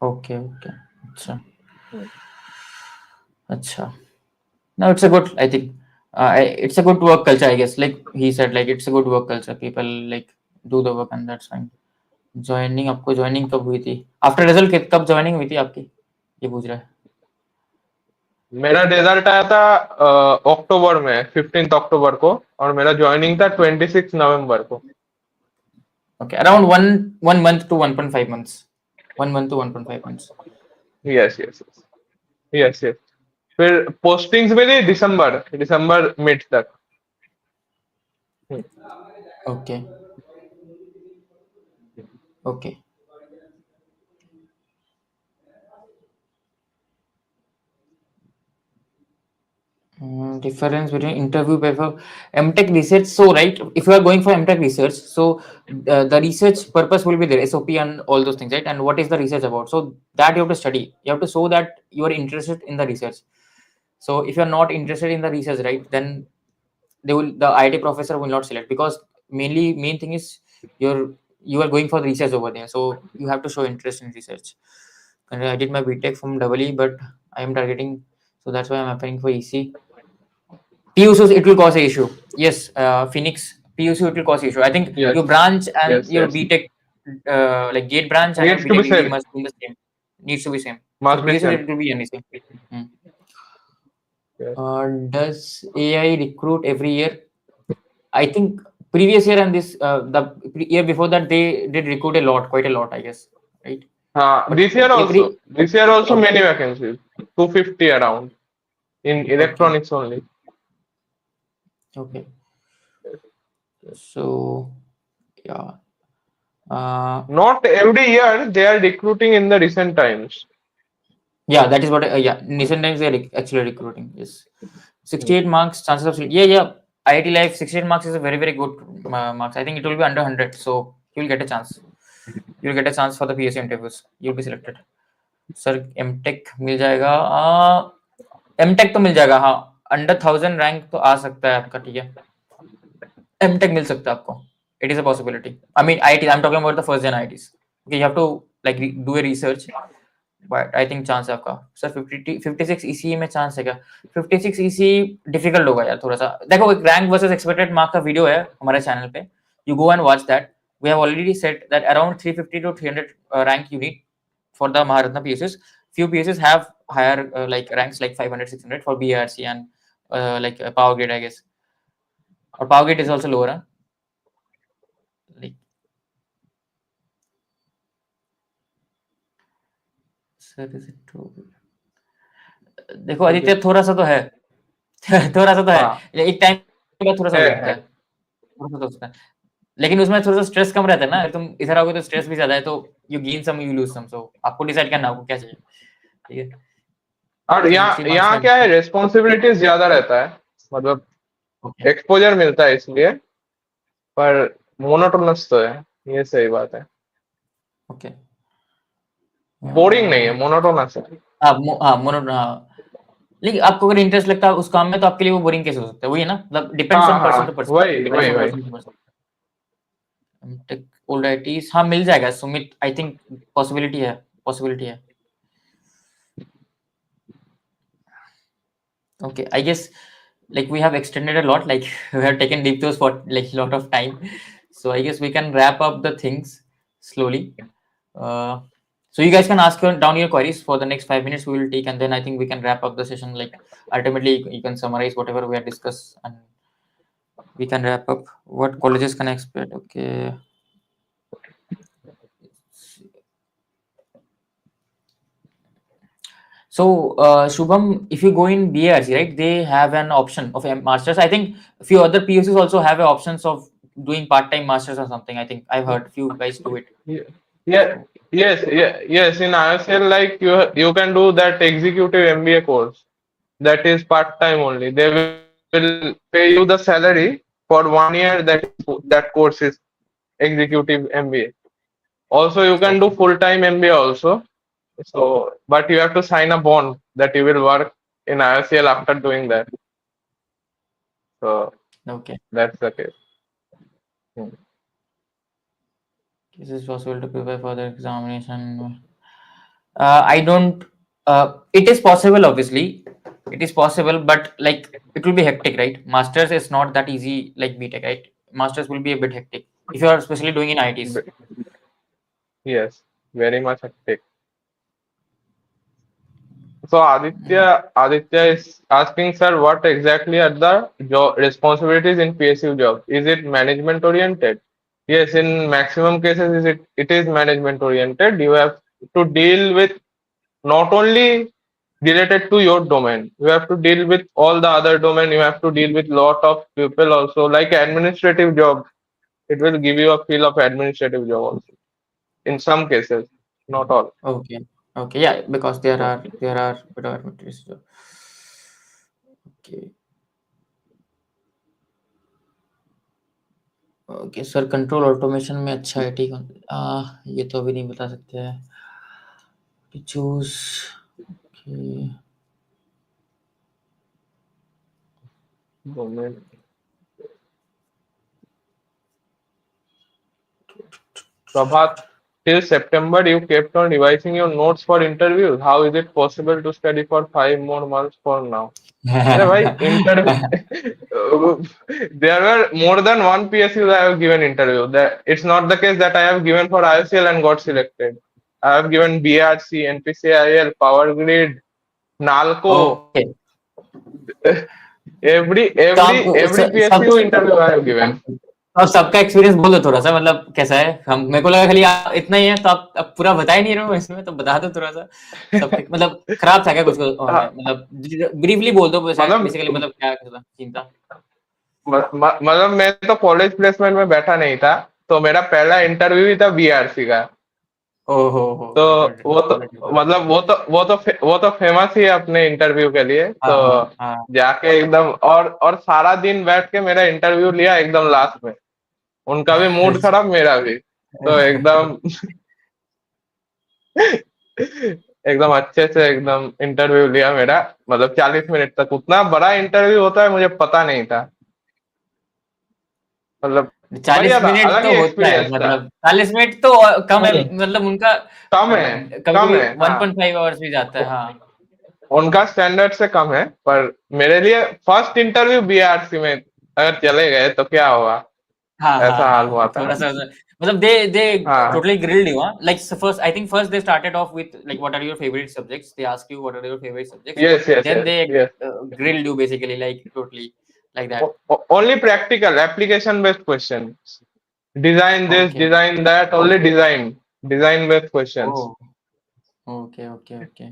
Okay, okay. अच्छा, अच्छा. No, it's a good, I think. It's a good work culture, I guess. Like he said, like it's a good work culture. People like do the work and that's fine. Joining आपको joining कब हुई थी? After result कब joining हुई थी आपकी? ये पूछ रहा है. मेरा रिजल्ट आया था अक्टूबर में, 15 अक्टूबर को, और मेरा ज्वाइनिंग था 26 नवंबर को। Okay, around one month to 1.5 months. 1 month to 1.5 months. Yes, yes, yes, yes. फिर पोस्टिंग्स मिली दिसंबर दिसंबर मिड तक। Okay, okay. Difference between interview paper, MTech research. So, right, if you are going for MTech research, so the research purpose will be there, SOP and all those things, right? And what is the research about? So that you have to study. You have to show that you are interested in the research. So if you are not interested in the research, right, then the IIT professor will not select, because main thing is you are going for the research over there. So you have to show interest in research. And I did my BTech from EE, but I am targeting, so that's why I'm applying for EC. PSUs, it will cause a issue. Yes, Phoenix PSU, it will cause issue. I think yes, your branch and yes, your yes. BTech, like gate branch and your needs to be BTech degree same, must be the same. Needs to be same. So must be PSU same. it will be anything. Hmm. Does AI recruit every year? I think previous year and this year before that they did recruit a lot, quite a lot, I guess, right? हाँ, But every this year also okay, many vacancies, 250 around in okay, electronics only. okay. So yeah, Not every year they are recruiting in the recent times. yeah, that is what. Yeah, Nissan Times they are actually recruiting. Yes, Hmm. 68 marks chances of seat. Yeah, yeah. IIT Life 68 marks is a very very good marks. I think it will be under 100, so you will get a chance. You will get a chance for the PSU interviews. You'll be selected. Sir M.Tech मिल जाएगा M.Tech तो मिल जाएगा हाँ under 1000 rank तो आ सकता है आपका ठीक है M.Tech मिल सकता है आपको it is a possibility I mean IIT I'm talking about the first gen IITs okay you have to like do a research but I think chance है आपका सर 56 ECE में चांस है क्या 56 ECE डिफिकल्ट होगा यार थोड़ा सा देखो एक रैंक वर्सेस एक्सपेक्टेड मार्क का वीडियो है हमारे चैनल पे you go and watch that we have already said that around 350 to 300 rank you need for the Maharatna PSUs. Few PSUs have higher like ranks like 500, 600 for BRC and like Power Grid, I guess. Or Power Grid is also lower. Huh? Like, sir, is it true? देखो आदित्य थोड़ा सा तो है थोड़ा सा तो है हाँ एक टाइम के बाद थोड़ा सा हो सकता है। है थोड़ा सा तो हो सकता है लेकिन उसमें थोड़ा सा स्ट्रेस कम रहता है ना तुम इधर आओगे तो स्ट्रेस भी ज्यादा है तो you gain some you lose some so आपको डिसाइड करना आपको क्या चाहिए ठीक है और यहाँ 73 मार्क्स यहाँ में क्या है, रेस्पॉन्सिबिलिटीज ज्यादा रहता है, मतलब ओके एक्सपोजर मिलता है इसलिए, पर मोनोटोनस तो है, ये सही बात है। ओके बोरिंग नहीं है, मोनोटोनस है। हाँ मोनो हाँ लेकिन आपको अगर इंटरेस्ट लगता है उस काम में तो आपके लिए वो बोरिंग कैसे हो सकता है वही है ना मतलब डिपेंड्स हाँ ऑन पर्सन टू हाँ, पर्सन वही डिपेंड्स वही ऑन वही। Person to person take old ITs हाँ मिल जाएगा सुमित आई थिंक पॉसिबिलिटी है okay I guess like we have extended a lot like we have taken deep throws for like lot of time so I guess we can wrap up the things slowly uh, so you guys can ask down your queries for the next 5 minutes we will take and then I think we can wrap up the session like ultimately you can summarize whatever we have discussed and we can wrap up what colleges can expect okay so Shubham if you go in BARC right they have an option of masters I think a few other PSUs also have options of doing part-time masters or something I think I've heard few guys do it Yeah, yeah, so yes. In IOCL, like you can do that executive MBA course. That is part time only. They will pay you the salary for 1 year. That course is executive MBA. Also, you can do okay full time MBA also. So, but you have to sign a bond that you will work in IOCL after doing that. So okay that's the case. Hmm. is it possible to prepare for the examination I don't it is possible obviously it is possible but like it will be hectic right masters is not that easy like BTech right masters will be a bit hectic if you are especially doing in ITs Yes, very much hectic. So Mm, Aditya is asking, sir, what exactly are the job responsibilities in PSU job? Is it management oriented? Yes, in maximum cases, it is management oriented. You have to deal with not only related to your domain. You have to deal with all the other domain. You have to deal with lot of people also. Like administrative job, it will give you a feel of administrative job also. In some cases, not all. okay okay yeah because there are bit of advantages okay okay sir control automation में अच्छा है ठीक है ये तो अभी नहीं बता सकते हैं choose Domain. Prabhat, till September you kept on revising your notes for interviews. How is it possible to study for 5 more months from now? अरे भाई interview there were more than one PSU I have given interview. That it's not the case that I have given for IOCL and got selected. I have given BRC, NPCIL, Power Grid, Nalco. Okay Every तो every आप every सब PSU interview I have given. अब सबका experience बोल दो थोड़ा सा मतलब कैसा है हम मेरे को लगा खाली इतना ही है तो आप अब पूरा बता ही नहीं रहे हो इसमें तो बता दो थोड़ा सा सबके मतलब खराब था क्या कुछ में मतलब ब्रीफली बोल दो मतलब बेसिकली मतलब क्या था चिंता मतलब मैं तो कॉलेज प्लेसमेंट में बैठा नहीं था, तो मेरा पहला इंटरव्यू ही था बीआरसी का। ओहो, तो गॉट इट, वो तो गॉट इट। मतलब वो तो फेमस ही है अपने इंटरव्यू के लिए। तो हाँ, हाँ, हाँ। जाके एकदम और सारा दिन बैठ के मेरा इंटरव्यू लिया एकदम लास्ट में। उनका भी मूड अच्छा। खराब, मेरा भी। तो एकदम एकदम अच्छे से एकदम इंटरव्यू लिया मेरा। मतलब 40 मिनट तक, उतना बड़ा इंटरव्यू होता है मुझे पता नहीं था। मतलब 40 बढ़िया था, मिनट अलग तो ही होता है, एक्सपीरियंस था। मतलब 40 मिनट तो कम है, हम्म, मतलब उनका कम है, कभी कम कभी है, हाँ। 1.5 आवर्स भी जाता है, हाँ। उनका स्टैंडर्ड से कम है, पर मेरे लिए फर्स्ट इंटरव्यू बीआरसी में अगर चले गए तो क्या होगा, हाँ, हाँ, ऐसा हाल हाँ, हुआ था। थोड़ा सा मतलब they हाँ, totally grilled you, huh? Like, so first, I think first they started off with like what are your favorite subjects. They ask you what are your favorite subjects. Yes yes Then yes they yes. grilled you basically, like totally like that. Only practical application based question, design this Okay. Design that, only design based questions. Oh, okay, okay, okay.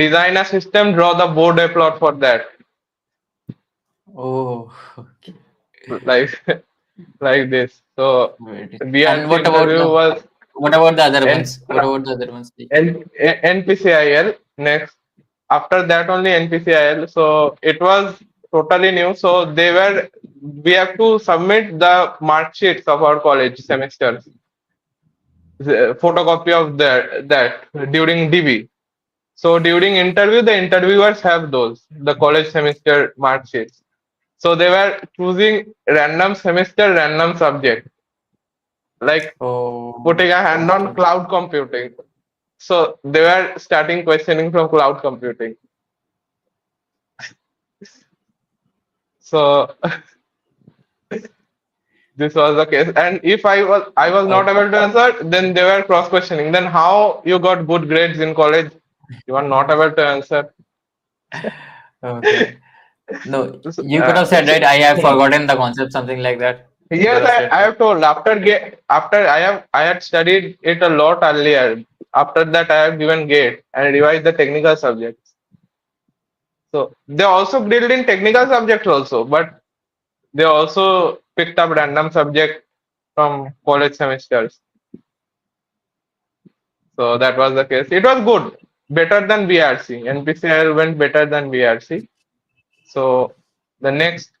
Design a system, draw the board a plot for that. Oh, okay. Like like this. So Very- And BRC interview was what about the other N, ones? What about the other ones? Like, NPCIL next. After that only NPCIL. So it was totally new. So we have to submit the mark sheets of our college semesters, the photocopy of that during DB. So during interview, the interviewers have those, the college semester mark sheets. So they were choosing random semester, random subject, like oh, putting a hand okay, on cloud computing. So they were starting questioning from cloud computing. So this was the case. And if I was not okay, able to answer, then they were cross questioning. Then how you got good grades in college? You are not able to answer. okay. No, So, you could have said, right? I have forgotten the concept, something like that. You could yes, have said I that. have told after I had studied it a lot earlier. After that, I have given gate and revised the technical subjects. So they also grilled in technical subjects also, but they also picked up random subject from college semesters. So that was the case. It was good, better than BRC. NPCL went better than BRC. So the next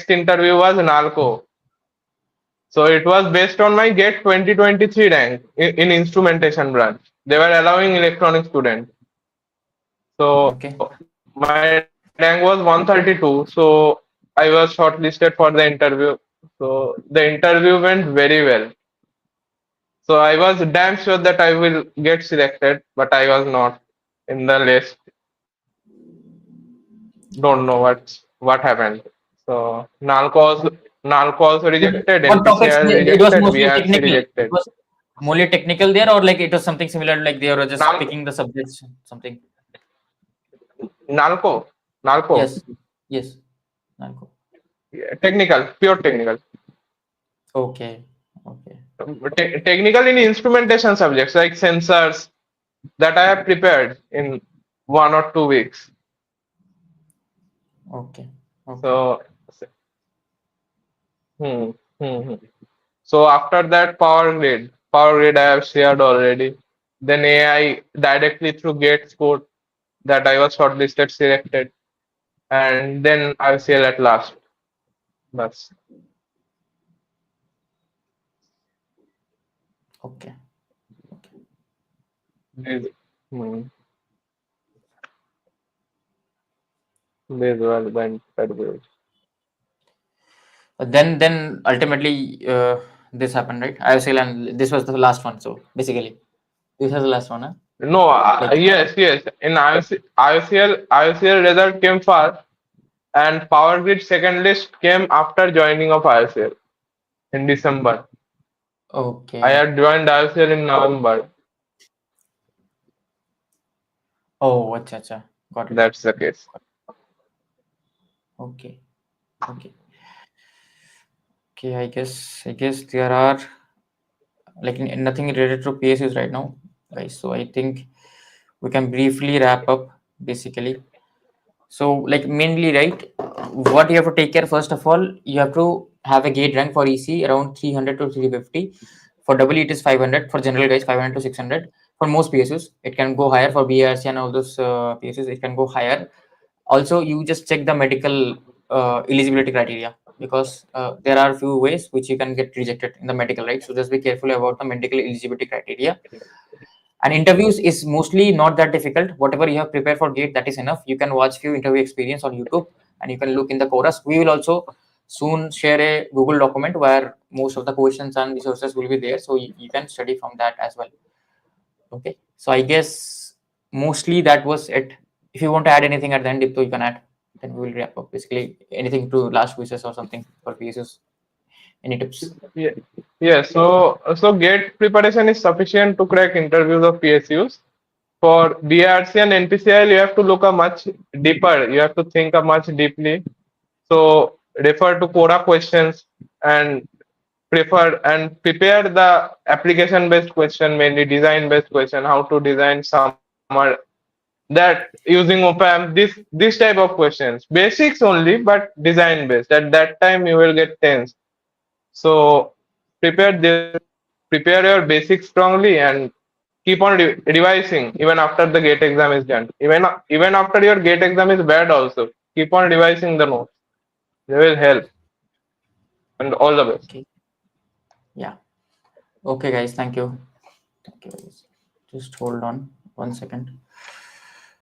interview was Nalco. So it was based on my GATE 2023 rank in instrumentation branch. They were allowing electronic students. So Okay. my rank was 132. So I was shortlisted for the interview. So the interview went very well. So I was damn sure that I will get selected, but I was not in the list. Don't know Okay. what happened. So Nalco also rejected, What topics? NPCL It was rejected, mostly BRC technical. It rejected. was mostly technical there, or like it was something similar, like they were just Nal picking the subjects, something. Nalco, Nalco, Yes. Yes. Nanko. yeah, technical, pure technical. Okay. Okay. Technical in instrumentation subjects like sensors that I have prepared in 1 or 2 weeks. Okay. Okay. So, hmm, hmm. So after that, power grid I have shared already. Then AI directly through gate score that I was shortlisted, selected, and then IOCL at last. That's Okay. Okay. this, hmm, this was the interview. Then ultimately this happened, right? IOCL, and this was the last one. So basically, this was the last one, huh? No, Like, yes, yes. In IOCL result came far, and Power Grid second list came after joining of IOCL in December. I okay. had joined IOCL in November. Oh, acha, acha. Got it. That's the case. Okay. Okay. Okay. I guess there are like nothing related to PSUs right now, guys. So I think we can briefly wrap up basically. So like mainly, right, what you have to take care, first of all, you have to have a gate rank for EC around 300 to 350. For double it is 500. For general guys 500 to 600. For most PSUs it can go higher. For BRC and all those PSUs it can go higher. Also you just check the medical eligibility criteria, because there are few ways which you can get rejected in the medical, right? So just be careful about the medical eligibility criteria. And interviews is mostly not that difficult. Whatever you have prepared for gate, that is enough. You can watch few interview experience on YouTube, and you can look in the chorus. We will also soon share a Google document where most of the questions and resources will be there, so you can study from that as well. Okay, so I guess mostly that was it. If you want to add anything at the end, Dipto, you can add, then we will wrap up. Basically anything to last wishes or something for PSUs, any tips? Yeah, yeah. So gate preparation is sufficient to crack interviews of PSUs. For BRC and NPCL, you have to look a much deeper. You have to think a much deeply. So refer to Quora questions and prepare the application based question, mainly design based question, how to design summer that using OPAM, this type of questions. Basics only, but design based. At that time you will get tense. So prepare this, prepare your basics strongly and keep on revising even after the gate exam is done. Even after your gate exam is bad also, keep on revising the notes. They will help, and all the best. Okay, yeah. Okay guys, thank you. Thank you guys. Just hold on 1 second.